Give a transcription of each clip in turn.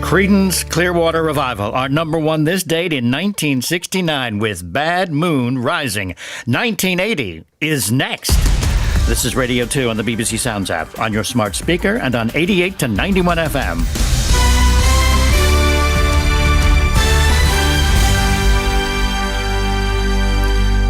Creedence Clearwater Revival are number one this date in 1969 with Bad Moon Rising. 1980 is next. This is Radio 2 on the BBC Sounds app, on your smart speaker, and on 88 to 91 FM.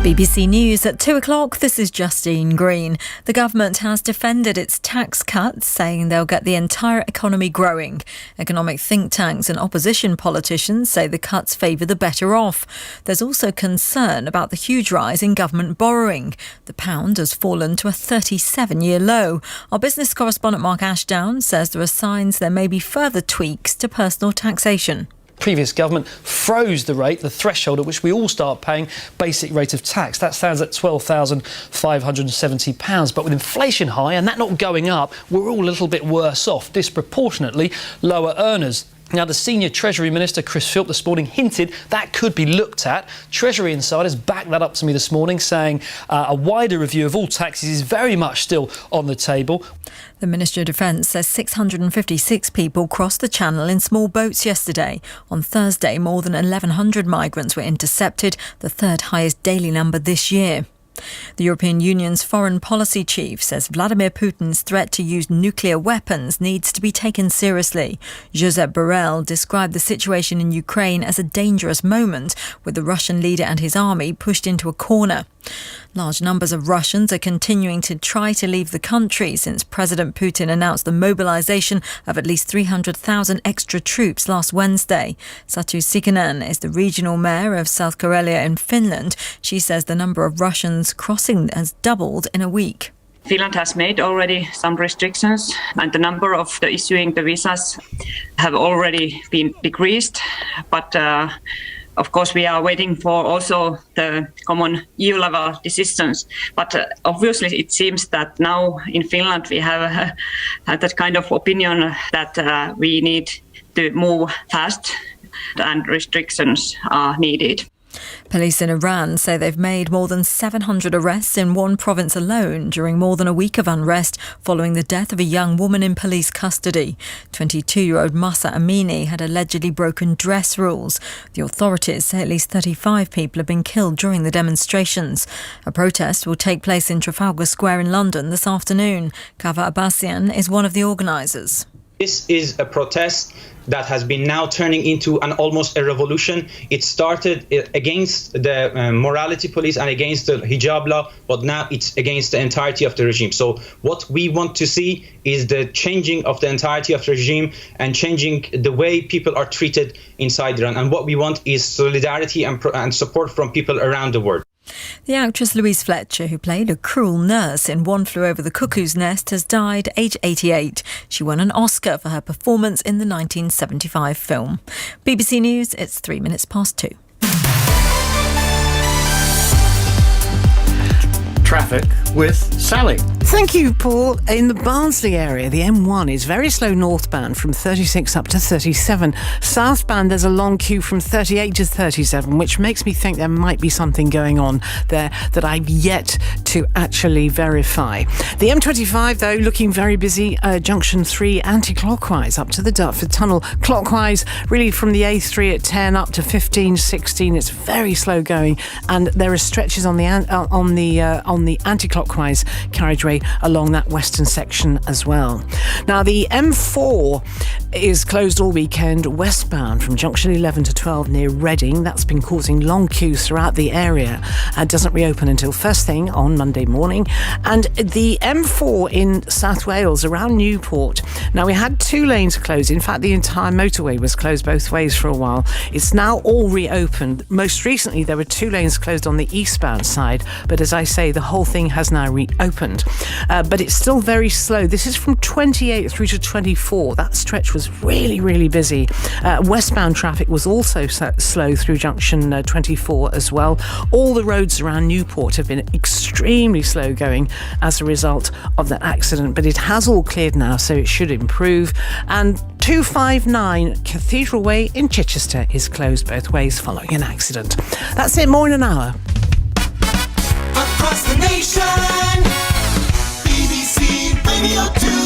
BBC News at 2 o'clock. This is Justine Green. The government has defended its tax cuts, saying they'll get the entire economy growing. Economic think tanks and opposition politicians say the cuts favour the better off. There's also concern about the huge rise in government borrowing. The pound has fallen to a 37-year low. Our business correspondent Mark Ashdown says there are signs there may be further tweaks to personal taxation. Previous government froze the rate, the threshold at which we all start paying basic rate of tax. That stands at £12,570. But with inflation high and that not going up, we're all a little bit worse off, disproportionately lower earners. Now, the senior Treasury Minister, Chris Philp, this morning hinted that could be looked at. Treasury insiders backed that up to me this morning, saying a wider review of all taxes is very much still on the table. The Ministry of Defence says 656 people crossed the Channel in small boats yesterday. On Thursday, more than 1,100 migrants were intercepted, the third highest daily number this year. The European Union's foreign policy chief says Vladimir Putin's threat to use nuclear weapons needs to be taken seriously. Josep Borrell described the situation in Ukraine as a dangerous moment, with the Russian leader and his army pushed into a corner. Large numbers of Russians are continuing to try to leave the country since President Putin announced the mobilisation of at least 300,000 extra troops last Wednesday. Satu Sikkanen is the regional mayor of South Karelia in Finland. She says the number of Russians crossing has doubled in a week. Finland has made already some restrictions, and the number of the issuing the visas have already been decreased, but of course, we are waiting for also the common EU-level decisions. But obviously, it seems that now in Finland we have that kind of opinion that we need to move fast and restrictions are needed. Police in Iran say they've made more than 700 arrests in one province alone during more than a week of unrest following the death of a young woman in police custody. 22-year-old Mahsa Amini had allegedly broken dress rules. The authorities say at least 35 people have been killed during the demonstrations. A protest will take place in Trafalgar Square in London this afternoon. Kava Abbasian is one of the organisers. This is a protest that has been now turning into almost a revolution. It started against the morality police and against the hijab law, but now it's against the entirety of the regime. So what we want to see is the changing of the entirety of the regime and changing the way people are treated inside Iran. And what we want is solidarity and support from people around the world. The actress Louise Fletcher, who played a cruel nurse in One Flew Over the Cuckoo's Nest, has died aged 88. She won an Oscar for her performance in the 1975 film. BBC News, it's 2 2. Traffic with Sally. Thank you, Paul. In the Barnsley area, the M1 is very slow northbound from 36 up to 37. Southbound, there's a long queue from 38 to 37, which makes me think there might be something going on there that I've yet to actually verify. The M25, though, looking very busy. Junction 3 anti-clockwise up to the Dartford Tunnel. Clockwise, really from the A3 at 10 up to 15, 16. It's very slow going, and there are stretches on the anti-clockwise carriageway along that western section as well. Now, the M4 is closed all weekend westbound from junction 11 to 12 near Reading. That's been causing long queues throughout the area. It doesn't reopen until first thing on Monday morning. And the M4 in South Wales around Newport. Now, we had 2 lanes closed. In fact, the entire motorway was closed both ways for a while. It's now all reopened. Most recently, there were 2 lanes closed on the eastbound side, but as I say, the whole thing has now reopened. But it's still very slow. This is from 28 through to 24. That stretch was really, really busy. Westbound traffic was also slow through junction 24 as well. All the roads around Newport have been extremely slow going as a result of that accident, but it has all cleared now, so it should improve. And 259 Cathedral Way in Chichester is closed both ways following an accident. That's it, more in an hour. Across the nation, BBC Radio 2.